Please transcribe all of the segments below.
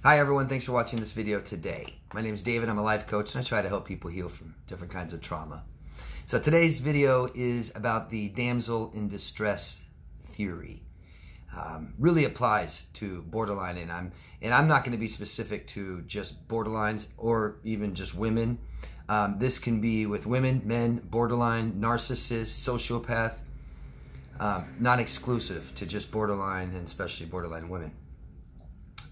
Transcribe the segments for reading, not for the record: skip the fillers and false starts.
Hi everyone, thanks for watching this video today. My name is David, I'm a life coach and I try to help people heal from different kinds of trauma. So today's video is about the damsel in distress theory. Really applies to borderline, and I'm not going to be specific to just borderlines or even just women. This can be with women, men, borderline, narcissist, sociopath, not exclusive to just borderline and especially borderline women.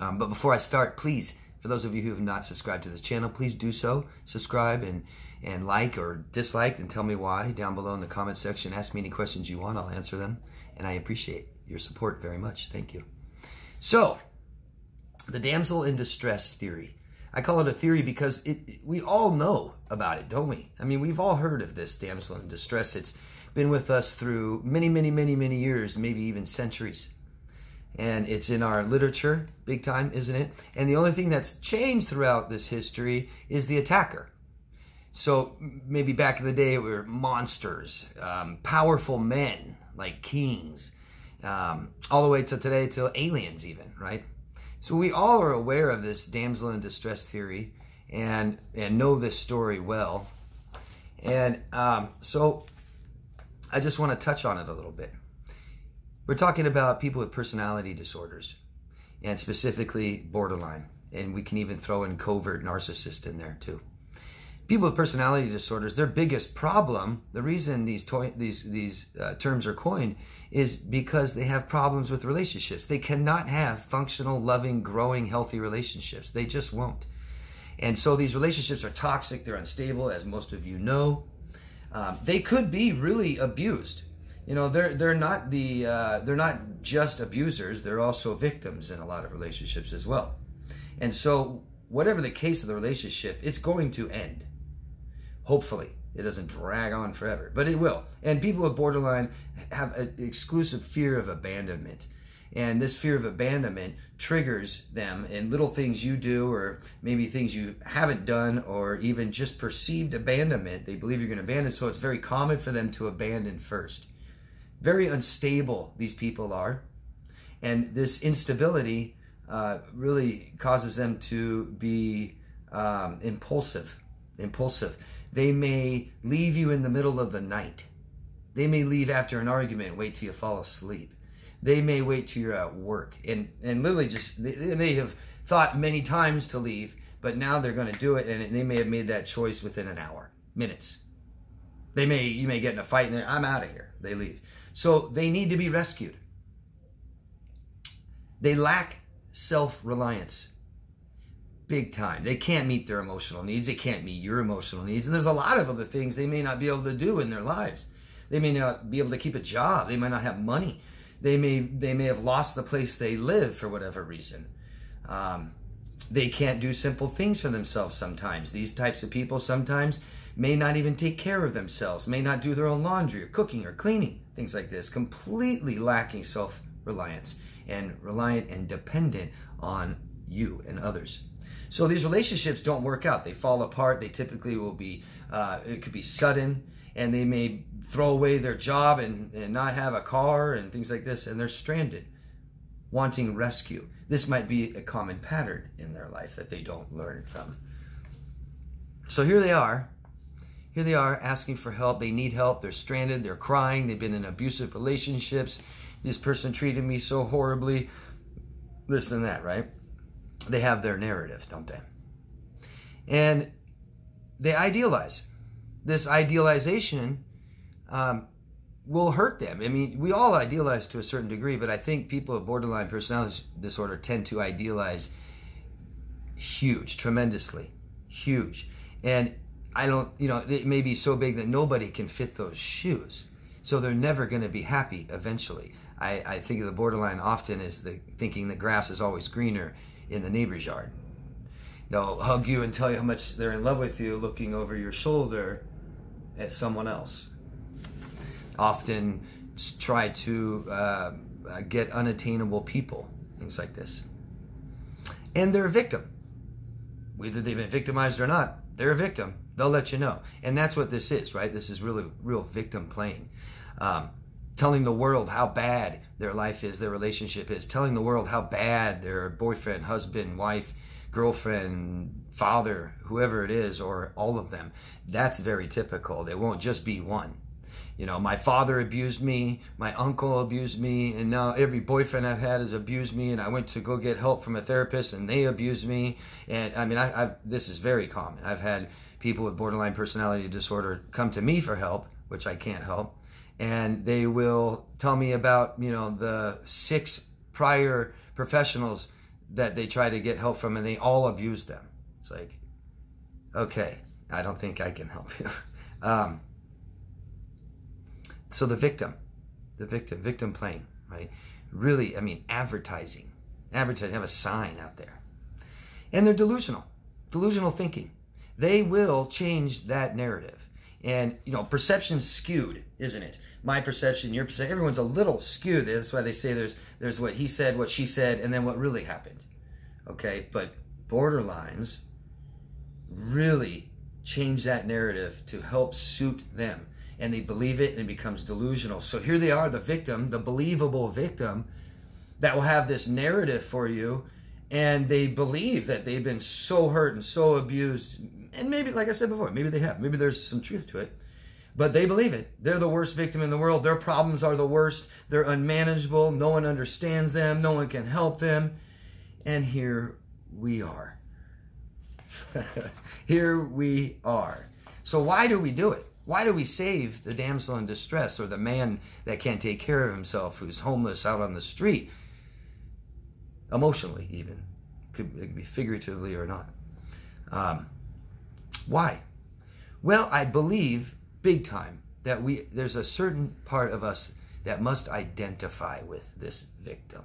But before I start, please, for those of you who have not subscribed to this channel, please do so. Subscribe and like or dislike and tell me why down below in the comment section. Ask me any questions you want, I'll answer them. And I appreciate your support very much. Thank you. So, the damsel in distress theory. I call it a theory because we all know about it, don't we? I mean, we've all heard of this damsel in distress. It's been with us through many, many, many, many years, maybe even centuries. And it's in our literature, big time, isn't it? And the only thing that's changed throughout this history is the attacker. So maybe back in the day, we were monsters, powerful men like kings, all the way to today, till aliens even, right? So we all are aware of this damsel in distress theory and know this story well. And so I just want to touch on it a little bit. We're talking about people with personality disorders, and specifically borderline, and we can even throw in covert narcissist in there too. People with personality disorders, their biggest problem, the reason these terms are coined, is because they have problems with relationships. They cannot have functional, loving, growing, healthy relationships. They just won't. And so these relationships are toxic, they're unstable, as most of you know. They could be really abused. You know, they're not just abusers, they're also victims in a lot of relationships as well. And so whatever the case of the relationship, it's going to end. Hopefully it doesn't drag on forever, but it will. And people with borderline have an exclusive fear of abandonment. And this fear of abandonment triggers them in little things you do, or maybe things you haven't done, or even just perceived abandonment. They believe you're going to abandon, so it's very common for them to abandon first. Very unstable these people are, and this instability really causes them to be impulsive. They may leave you in the middle of the night. They may leave after an argument and wait till you fall asleep. They may wait till you're at work, and literally just, they may have thought many times to leave, but now they're going to do it, and they may have made that choice within an hour, minutes. You may get in a fight and I'm out of here. They leave. So they need to be rescued. They lack self-reliance. Big time. They can't meet their emotional needs. They can't meet your emotional needs. And there's a lot of other things they may not be able to do in their lives. They may not be able to keep a job. They might not have money. They may have lost the place they live for whatever reason. They can't do simple things for themselves sometimes. These types of people sometimes may not even take care of themselves, may not do their own laundry or cooking or cleaning, things like this. Completely lacking self-reliance and reliant and dependent on you and others. So these relationships don't work out. They fall apart. They typically will be, it could be sudden, and they may throw away their job and not have a car and things like this, and they're stranded, wanting rescue. This might be a common pattern in their life that they don't learn from. So here they are. Here they are asking for help. They need help. They're stranded. They're crying. They've been in abusive relationships. This person treated me so horribly. This and that, right? They have their narrative, don't they? And they idealize. This idealization will hurt them. I mean, we all idealize to a certain degree, but I think people with borderline personality disorder tend to idealize tremendously huge. And it may be so big that nobody can fit those shoes. So they're never going to be happy eventually. I think of the borderline often as thinking the grass is always greener in the neighbor's yard. They'll hug you and tell you how much they're in love with you, looking over your shoulder at someone else. Often try to get unattainable people, things like this. And they're a victim. Whether they've been victimized or not, they're a victim. They'll let you know. And that's what this is, right? This is really real victim playing. telling the world how bad their life is, their relationship is, telling the world how bad their boyfriend, husband, wife, girlfriend, father, whoever it is, or all of them. That's very typical. It won't just be one. You know, my father abused me, my uncle abused me, and now every boyfriend I've had has abused me, and I went to go get help from a therapist and they abused me. And I mean, this is very common. I've had people with borderline personality disorder come to me for help, which I can't help. And they will tell me about, you know, the 6 prior professionals that they try to get help from, and they all abuse them. It's like, okay, I don't think I can help you. So the victim playing, right? Really, I mean, advertising, have a sign out there. And they're delusional thinking. They will change that narrative. And, you know, perception's skewed, isn't it? My perception, your perception, everyone's a little skewed. That's why they say there's what he said, what she said, and then what really happened. Okay, but borderlines really change that narrative to help suit them. And they believe it, and it becomes delusional. So here they are, the victim, the believable victim, that will have this narrative for you, and they believe that they've been so hurt and so abused. And maybe, like I said before, maybe they have. Maybe there's some truth to it. But they believe it. They're the worst victim in the world. Their problems are the worst. They're unmanageable. No one understands them. No one can help them. And here we are. Here we are. So why do we do it? Why do we save the damsel in distress, or the man that can't take care of himself, who's homeless out on the street? Emotionally, even. It could be figuratively or not. Why? Well, I believe big time that there's a certain part of us that must identify with this victim.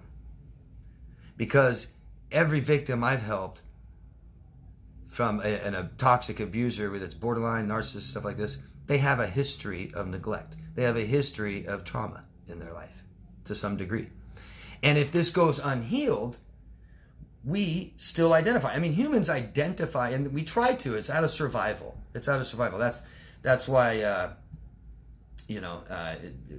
Because every victim I've helped, from a toxic abuser with its borderline, narcissist, stuff like this, they have a history of neglect. They have a history of trauma in their life to some degree. And if this goes unhealed, we still identify. I mean, humans identify, and we try to. It's out of survival. It's out of survival. That's why,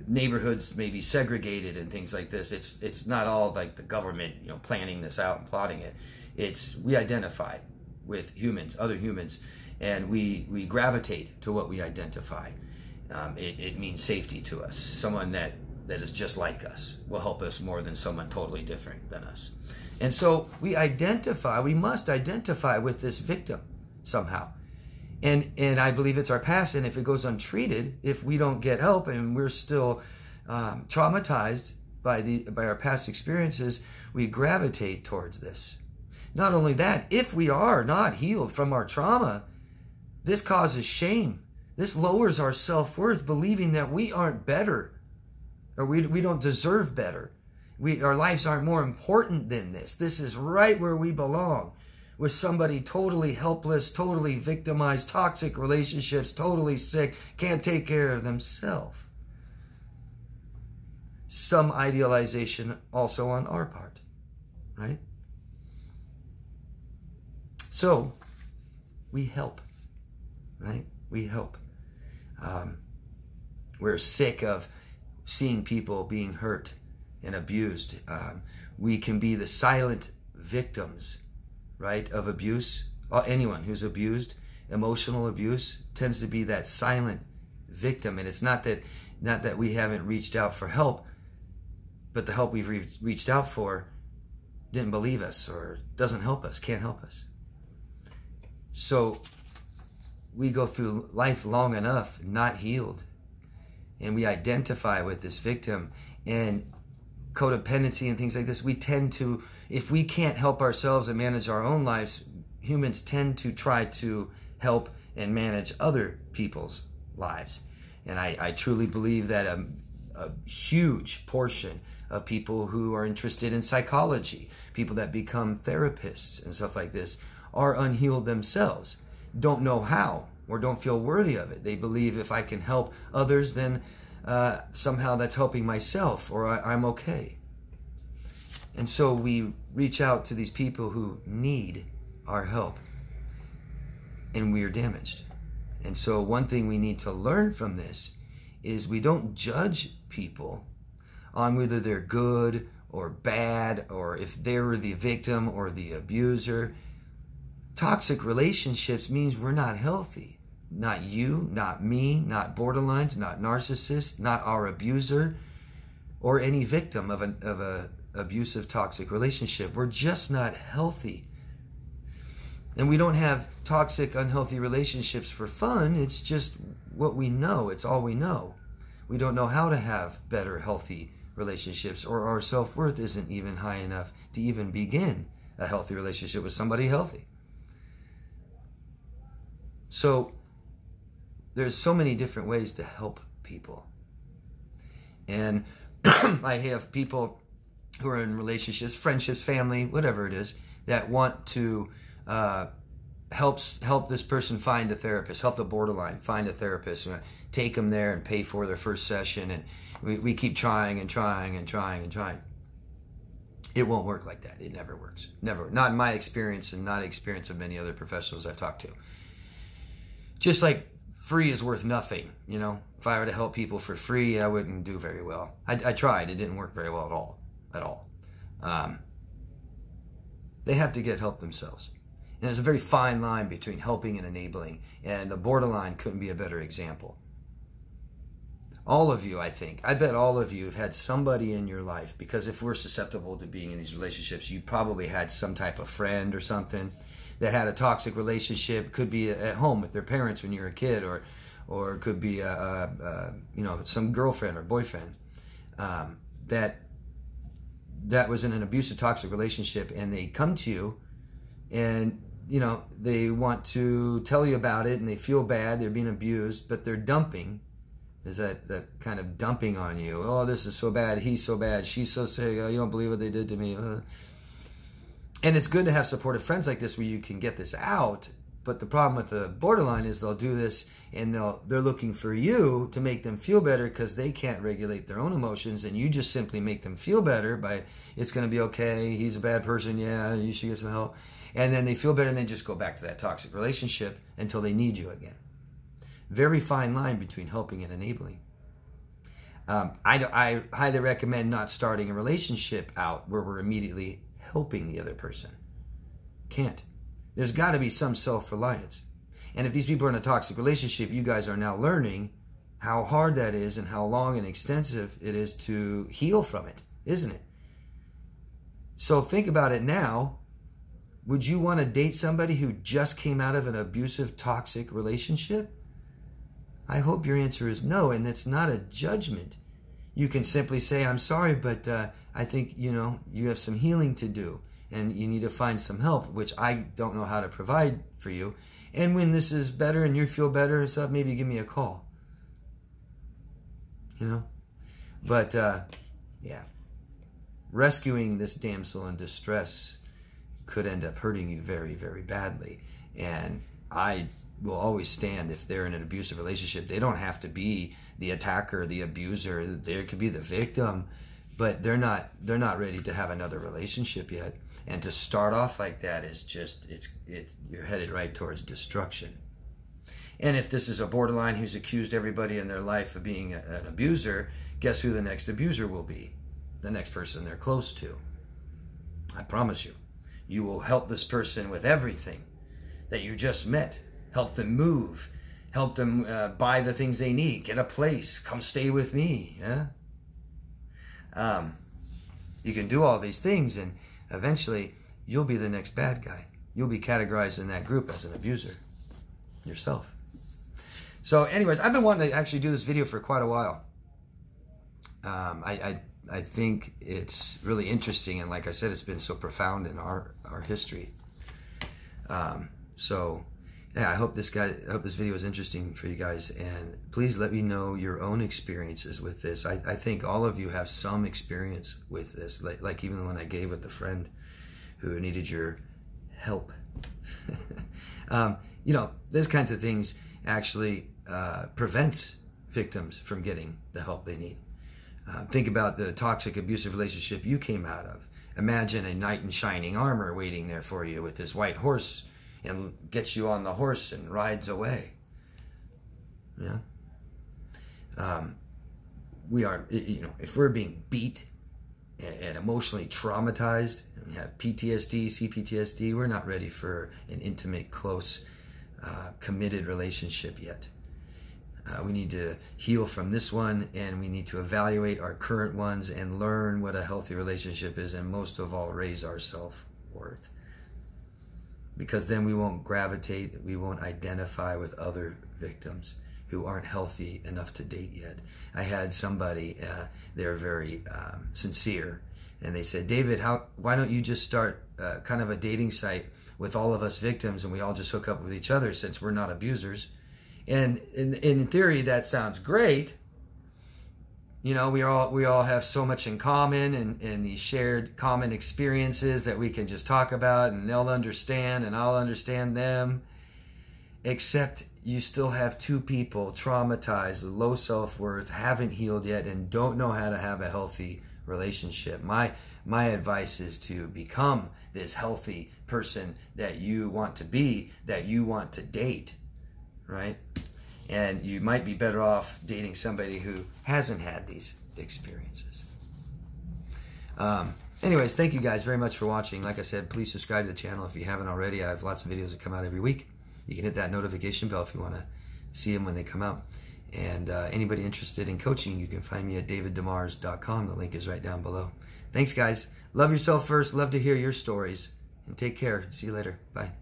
neighborhoods may be segregated and things like this. It's not all like the government, you know, planning this out and plotting it. We identify with humans, other humans, and we gravitate to what we identify. It means safety to us. Someone that is just like us will help us more than someone totally different than us. And so we must identify with this victim somehow. And I believe it's our past, and if it goes untreated, if we don't get help and we're still traumatized by our past experiences, we gravitate towards this. Not only that, if we are not healed from our trauma, this causes shame. This lowers our self-worth, believing that we aren't better, or we don't deserve better. Our lives aren't more important than this. This is right where we belong, with somebody totally helpless, totally victimized, toxic relationships, totally sick, can't take care of themselves. Some idealization also on our part, right? So we help, right? We help. We're sick of seeing people being hurt and abused. We can be the silent victims, right, of abuse. Anyone who's abused, emotional abuse, tends to be that silent victim. And it's not that we haven't reached out for help, but the help we've reached out for didn't believe us, or doesn't help us, can't help us. So we go through life long enough not healed, and we identify with this victim, and codependency and things like this, we tend to, if we can't help ourselves and manage our own lives, humans tend to try to help and manage other people's lives. And I truly believe that a huge portion of people who are interested in psychology, people that become therapists and stuff like this, are unhealed themselves, don't know how, or don't feel worthy of it. They believe if I can help others, then somehow that's helping myself, or I'm okay. And so we reach out to these people who need our help, and we are damaged. And so one thing we need to learn from this is we don't judge people on whether they're good or bad, or if they were the victim or the abuser. Toxic relationships means we're not healthy. Not you, not me, not borderlines, not narcissists, not our abuser, or any victim of a abusive toxic relationship. We're just not healthy. And we don't have toxic, unhealthy relationships for fun. It's just what we know. It's all we know. We don't know how to have better, healthy relationships, or our self-worth isn't even high enough to even begin a healthy relationship with somebody healthy. So there's so many different ways to help people. And I have people who are in relationships, friendships, family, whatever it is, that want to help this person find a therapist, help the borderline find a therapist, take them there and pay for their first session. And we keep trying and trying and trying and trying. It won't work like that. It never works. Never. Not in my experience, and not experience of many other professionals I've talked to. Just like free is worth nothing, you know. If I were to help people for free, I wouldn't do very well. I tried. It didn't work very well at all. They have to get help themselves. And there's a very fine line between helping and enabling. And the borderline couldn't be a better example. All of you, I bet all of you have had somebody in your life, because if we're susceptible to being in these relationships, you probably had some type of friend or something that had a toxic relationship. Could be at home with their parents when you were a kid, or it could be you know, some girlfriend or boyfriend that was in an abusive, toxic relationship, and they come to you, and you know, they want to tell you about it, and they feel bad, they're being abused, but they're dumping. Is that kind of dumping on you? Oh, this is so bad, he's so bad, she's so sick, oh, you don't believe what they did to me. And it's good to have supportive friends like this where you can get this out. But the problem with the borderline is they'll do this, and they're looking for you to make them feel better, because they can't regulate their own emotions, and you just simply make them feel better by, it's going to be okay, he's a bad person, yeah, you should get some help. And then they feel better, and then just go back to that toxic relationship until they need you again. Very fine line between helping and enabling. I highly recommend not starting a relationship out where we're immediately helping the other person. Can't. There's got to be some self-reliance. And if these people are in a toxic relationship, you guys are now learning how hard that is and how long and extensive it is to heal from it, isn't it? So think about it now. Would you want to date somebody who just came out of an abusive, toxic relationship? I hope your answer is no, and it's not a judgment. You can simply say, I'm sorry, but I think, you know, you have some healing to do, and you need to find some help, which I don't know how to provide for you. And when this is better and you feel better and stuff, maybe give me a call. You know? But, yeah. Rescuing this damsel in distress could end up hurting you very, very badly. And I will always stand if they're in an abusive relationship. They don't have to be the attacker, the abuser. They could be the victim, but they're not ready to have another relationship yet. And to start off like that is just, you're headed right towards destruction. And if this is a borderline who's accused everybody in their life of being an abuser, guess who the next abuser will be? The next person they're close to. I promise you. You will help this person with everything that you just met. Help them move. Help them buy the things they need. Get a place. Come stay with me. Yeah. You can do all these things, and eventually you'll be the next bad guy. You'll be categorized in that group as an abuser yourself. So anyways, I've been wanting to actually do this video for quite a while. I think it's really interesting, and like I said, it's been so profound in our history. So yeah, I hope this video is interesting for you guys, and please let me know your own experiences with this. I think all of you have some experience with this, like even the one I gave with the friend who needed your help. You know, these kinds of things actually prevents victims from getting the help they need. Think about the toxic, abusive relationship you came out of. Imagine a knight in shining armor waiting there for you with his white horse, and gets you on the horse and rides away. Yeah. we are, you know, if we're being beat and emotionally traumatized, and we have PTSD, cptsd, we're not ready for an intimate, close, committed relationship yet. We need to heal from this one, and we need to evaluate our current ones and learn what a healthy relationship is, and most of all, raise our self-worth. Because then we won't gravitate, we won't identify with other victims who aren't healthy enough to date yet. I had somebody, they're very sincere, and they said, David, why don't you just start kind of a dating site with all of us victims, and we all just hook up with each other since we're not abusers? And in theory, that sounds great. You know, we all have so much in common, and these shared common experiences that we can just talk about, and they'll understand and I'll understand them. Except you still have two people traumatized, with low self-worth, haven't healed yet, and don't know how to have a healthy relationship. My advice is to become this healthy person that you want to be, that you want to date, right? And you might be better off dating somebody who hasn't had these experiences. Anyways, thank you guys very much for watching. Like I said, please subscribe to the channel if you haven't already. I have lots of videos that come out every week. You can hit that notification bell if you want to see them when they come out. And anybody interested in coaching, you can find me at daviddemars.com. The link is right down below. Thanks, guys. Love yourself first. Love to hear your stories. And take care. See you later. Bye.